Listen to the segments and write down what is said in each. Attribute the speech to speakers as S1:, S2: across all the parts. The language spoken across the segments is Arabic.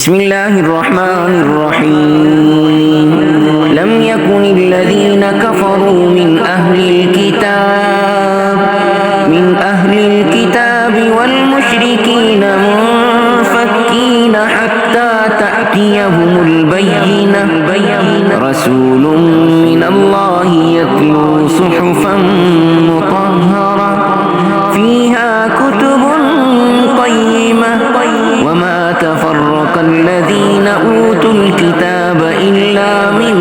S1: بسم الله الرحمن الرحيم لم يكن الذين كفروا من أهل الكتاب والمشركين منفكين حتى تأتيهم البينة رسول من الله يتلو صحفا مطهرة فيها كتب قيمة وما تفرق الذين أوتوا الكتاب إلا من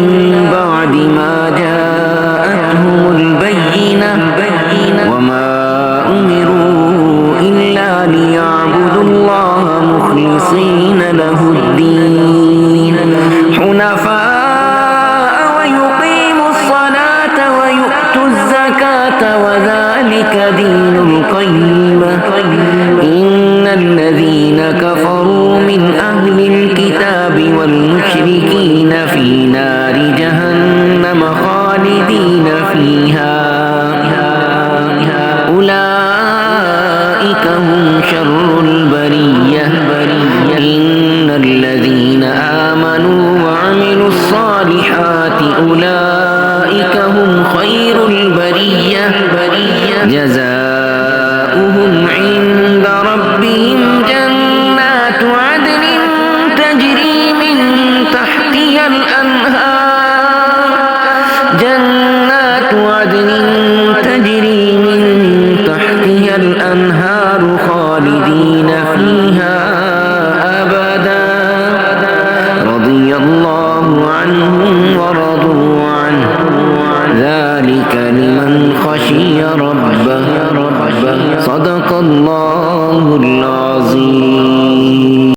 S1: بعد ما جاءتهم البينة وما أمروا إلا ليعبدوا الله مخلصين له الدين حنفاء ويقيموا الصلاة ويؤتوا الزكاة وذلك دين القيمة إن الذين كفروا من أهل الكتاب والمشركين في نار جهنم خالدين فيها أولئك هم شر البرية إن الذين آمنوا وعملوا الصالحات أولئك هم خير البرية جزاؤهم عند